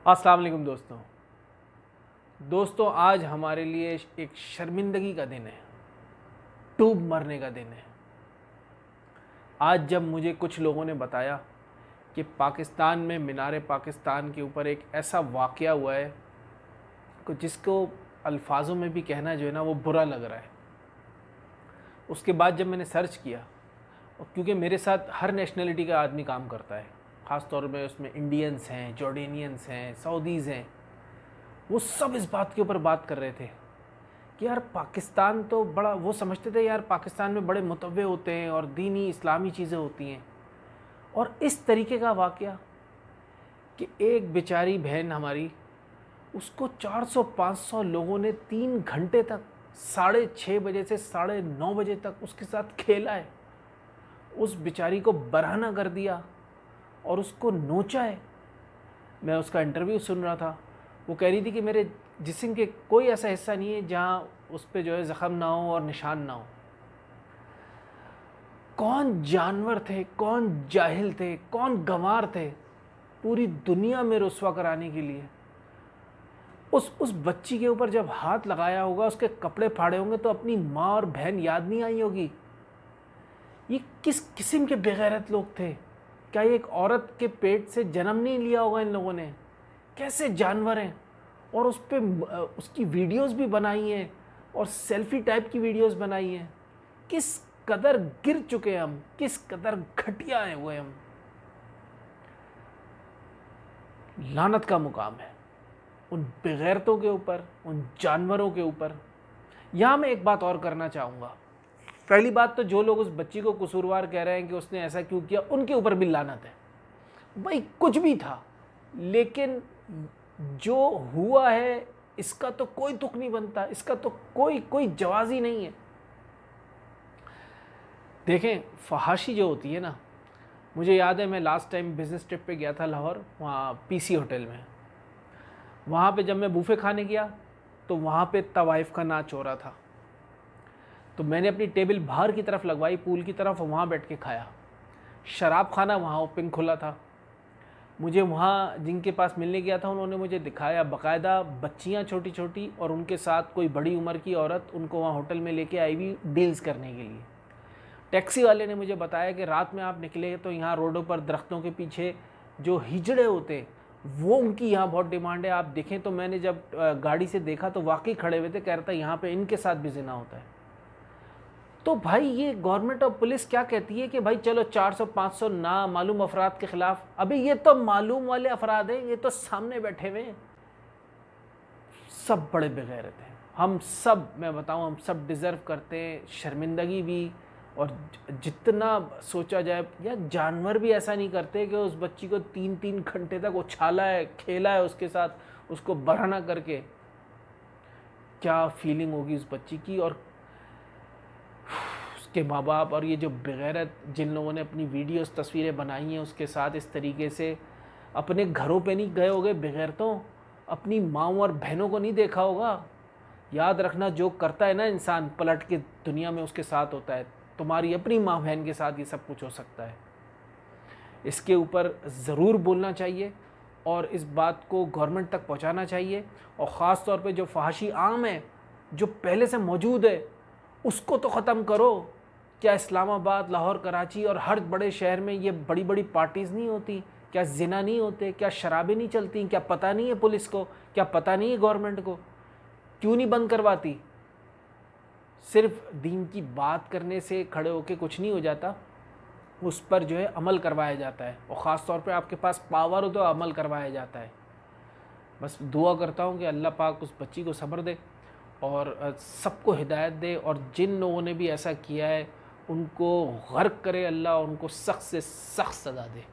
अस्सलाम वालेकुम दोस्तों, आज हमारे लिए एक शर्मिंदगी का दिन है, डूब मरने का दिन है। आज जब मुझे कुछ लोगों ने बताया कि पाकिस्तान में मीनार पाकिस्तान के ऊपर एक ऐसा वाक़या हुआ है जिसको अल्फाजों में भी कहना जो है ना वो बुरा लग रहा है। उसके बाद जब मैंने सर्च किया, और क्योंकि मेरे साथ हर नेशनलिटी का आदमी काम करता है, ख़ास तौर पे उसमें इंडियंस हैं, जॉर्डेनियंस हैं, सऊदीज़ हैं, वो सब इस बात के ऊपर बात कर रहे थे कि यार पाकिस्तान तो बड़ा, वो समझते थे यार पाकिस्तान में बड़े मुतव्वे होते हैं और दीनी इस्लामी चीज़ें होती हैं। और इस तरीके का वाक़या कि एक बेचारी बहन हमारी, उसको 400-500 लोगों ने 3 घंटे तक 6:30 बजे से 9:30 बजे तक उसके साथ खेला है, उस बेचारी को बरहना कर दिया और उसको नोचा है। मैं उसका इंटरव्यू सुन रहा था, वो कह रही थी कि मेरे जिस्म के कोई ऐसा हिस्सा नहीं है जहाँ उस पर जो है ज़ख़म ना हो और निशान ना हो। कौन जानवर थे, कौन जाहिल थे, कौन गंवार थे पूरी दुनिया में रुस्वा कराने के लिए। उस बच्ची के ऊपर जब हाथ लगाया होगा, उसके कपड़े फाड़े होंगे, तो अपनी माँ और बहन याद नहीं आई होगी। ये किस किस्म के बेगैरत लोग थे? क्या ये एक औरत के पेट से जन्म नहीं लिया होगा इन लोगों ने? कैसे जानवर हैं। और उस पर उसकी वीडियोस भी बनाई हैं और सेल्फी टाइप की वीडियोस बनाई हैं। किस कदर गिर चुके हैं हम, किस कदर घटिया हैं हुए हम। लानत का मुकाम है उन बेगैरतों के ऊपर, उन जानवरों के ऊपर। यहाँ मैं एक बात और करना चाहूँगा। पहली बात तो जो लोग उस बच्ची को कसूरवार कह रहे हैं कि उसने ऐसा क्यों किया, उनके ऊपर भी लानत है। भाई कुछ भी था, लेकिन जो हुआ है इसका तो कोई तुक नहीं बनता, इसका तो कोई जवाज़ ही नहीं है। देखें, फहाशी जो होती है ना, मुझे याद है मैं लास्ट टाइम बिज़नेस ट्रिप पे गया था लाहौर, वहाँ पीसी होटल में। वहाँ पे जब मैं बूफे खाने गया तो वहाँ पे तवाइफ का नाच हो रहा था, तो मैंने अपनी टेबल बाहर की तरफ लगवाई, पूल की तरफ, वहाँ बैठ के खाया। शराब खाना वहाँ ओपन खुला था। मुझे वहाँ जिनके पास मिलने गया था उन्होंने मुझे दिखाया, बाकायदा बच्चियाँ छोटी छोटी और उनके साथ कोई बड़ी उम्र की औरत उनको वहाँ होटल में लेके आई हुई डील्स करने के लिए। टैक्सी वाले ने मुझे बताया कि रात में आप निकले तो यहाँ रोडों पर दरख्तों के पीछे जो हिजड़े होते वो उनकी यहाँ बहुत डिमांड है। आप देखें तो मैंने जब गाड़ी से देखा तो वाकई खड़े हुए थे, कह रहा था यहाँ पे इनके साथ भी ज़िना होता है। तो भाई ये गवर्नमेंट और पुलिस क्या कहती है कि भाई चलो 400-500 ना मालूम अफराद के खिलाफ। अभी ये तो मालूम वाले अफराद हैं, ये तो सामने बैठे हुए हैं, सब बड़े बेगैरत हैं। हम सब, मैं बताऊं, हम सब डिज़र्व करते हैं शर्मिंदगी भी। और जितना सोचा जाए, या जानवर भी ऐसा नहीं करते कि उस बच्ची को 3-3 घंटे तक उछाला है, खेला है उसके साथ, उसको बरहना करके। क्या फीलिंग होगी उस बच्ची की और उसके माँ बाप। और ये जो बेगैरत जिन लोगों ने अपनी वीडियोस तस्वीरें बनाई हैं उसके साथ इस तरीके से, अपने घरों पे नहीं गए होगे बेगैरतों, अपनी माँओं और बहनों को नहीं देखा होगा। याद रखना, जो करता है ना इंसान पलट के दुनिया में उसके साथ होता है। तुम्हारी अपनी माँ बहन के साथ ये सब कुछ हो सकता है। इसके ऊपर ज़रूर बोलना चाहिए और इस बात को गवर्नमेंट तक पहुँचाना चाहिए। और ख़ास तौर पे जो फहाशी आम है, जो पहले से मौजूद है, उसको तो ख़त्म करो। क्या इस्लामाबाद, लाहौर, कराची और हर बड़े शहर में ये बड़ी बड़ी पार्टीज़ नहीं होती? क्या ज़िना नहीं होते? क्या शराबें नहीं चलती? क्या पता नहीं है पुलिस को? क्या पता नहीं है गवर्नमेंट को? क्यों नहीं बंद करवाती? सिर्फ दीन की बात करने से खड़े होके कुछ नहीं हो जाता, उस पर जो है अमल करवाया जाता है। और ख़ास तौर पे आपके पास पावर हो तो अमल करवाया जाता है। बस दुआ करता हूँ कि अल्लाह पाक उस बच्ची को सब्र दे और सबको हिदायत दे, और जिन लोगों ने भी ऐसा किया है उनको गर्क करे अल्लाह, और उनको सख्त से सख्त सज़ा दे।